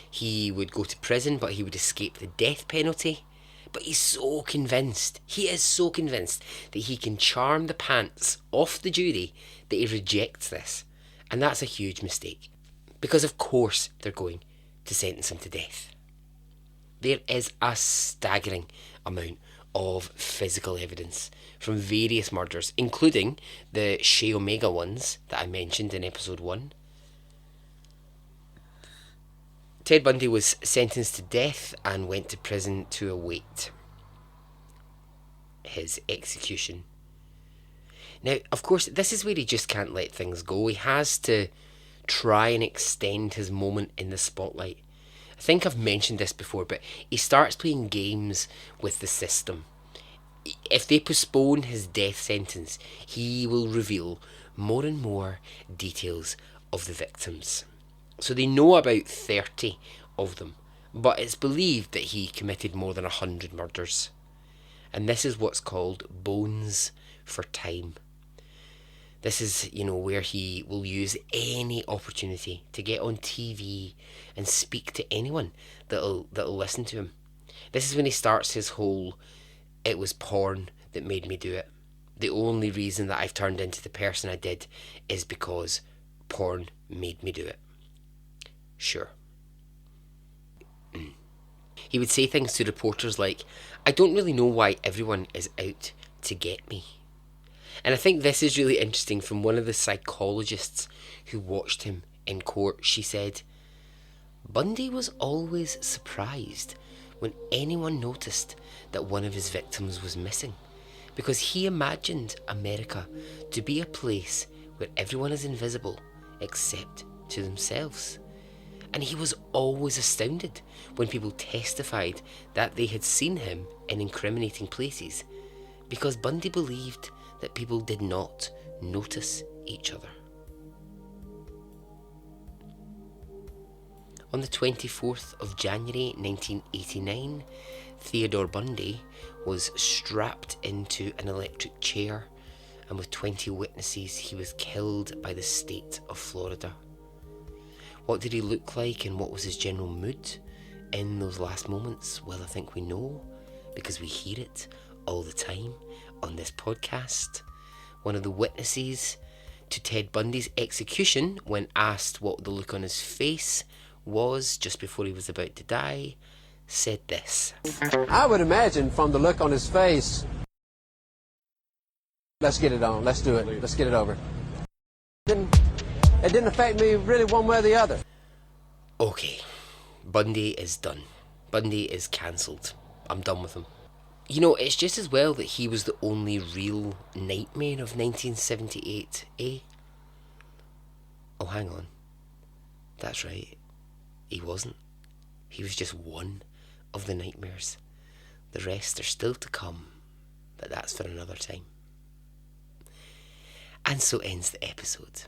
He would go to prison, but he would escape the death penalty. But he's so convinced, he is so convinced that he can charm the pants off the jury that he rejects this. And that's a huge mistake, because of course they're going to sentence him to death. There is a staggering amount of physical evidence from various murders, including the Shea Omega ones that I mentioned in episode 1. Ted Bundy was sentenced to death and went to prison to await his execution. Now, of course, this is where he just can't let things go. He has to try and extend his moment in the spotlight. I think I've mentioned this before, but he starts playing games with the system. If they postpone his death sentence, he will reveal more and more details of the victims. So they know about 30 of them, but it's believed that he committed more than 100 murders. And this is what's called bones for time. This is, where he will use any opportunity to get on TV and speak to anyone that'll listen to him. This is when he starts his whole, it was porn that made me do it. The only reason that I've turned into the person I did is because porn made me do it. Sure. He would say things to reporters like, I don't really know why everyone is out to get me. And I think this is really interesting from one of the psychologists who watched him in court. She said, Bundy was always surprised when anyone noticed that one of his victims was missing, because he imagined America to be a place where everyone is invisible except to themselves. And he was always astounded when people testified that they had seen him in incriminating places, because Bundy believed that people did not notice each other. On the 24th of January 1989, Theodore Bundy was strapped into an electric chair, and with 20 witnesses he was killed by the state of Florida. What did he look like and what was his general mood in those last moments? Well, I think we know, because we hear it all the time on this podcast. One of the witnesses to Ted Bundy's execution, when asked what the look on his face was just before he was about to die, said this. I would imagine from the look on his face, let's get it on, let's do it, let's get it over. It didn't affect me really one way or the other. Okay, Bundy is done. Bundy is cancelled. I'm done with him. It's just as well that he was the only real nightmare of 1978, eh? Oh, hang on. That's right. He wasn't. He was just one of the nightmares. The rest are still to come, but that's for another time. And so ends the episode.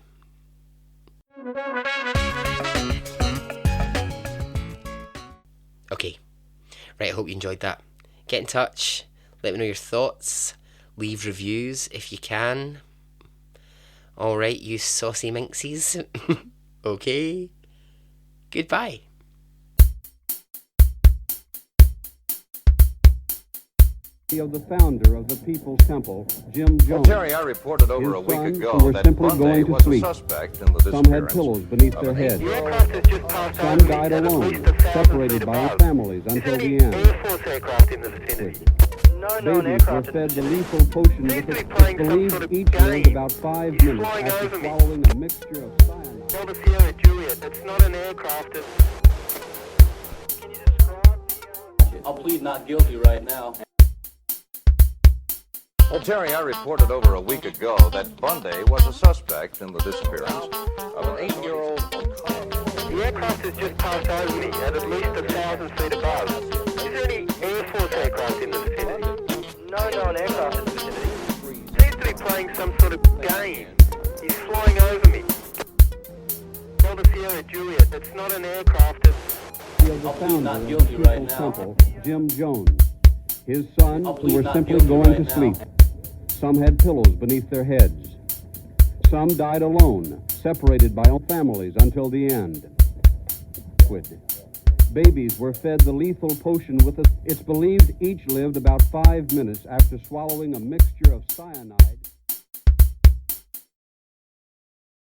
Okay. Right, I hope you enjoyed that. Get in touch, let me know your thoughts, leave reviews if you can. Alright, you saucy minxies. Okay. Goodbye. Of the founder of the People's Temple, Jim Jones. Well, Terry, I reported over a week His ago sons were that simply Bundy going to was sleep. a suspect in the Some had disappearance pillows beneath of their an heads. 8-year-old. Some died alone, separated by their families until the end. Babies were fed the lethal potion with it. It's believed each lived about 5 minutes after swallowing a mixture of cyanide. It's not an aircraft. I'll plead not guilty right now. Well, Terry, I reported over a week ago that Bundy was a suspect in the disappearance of an 8-year-old. The aircraft has just passed over me at least 1,000 feet above. Is there any Air Force aircraft in the vicinity? No known aircraft in the vicinity. Seems to be playing some sort of game. He's flying over me. Delta Sierra Juliet, it's not an aircraft. Of the founder of the People's Temple, Jim Jones. His sons who were simply going to sleep. Some had pillows beneath their heads. Some died alone, separated by families until the end. Babies were fed the lethal potion with it. It's believed each lived about 5 minutes after swallowing a mixture of cyanide.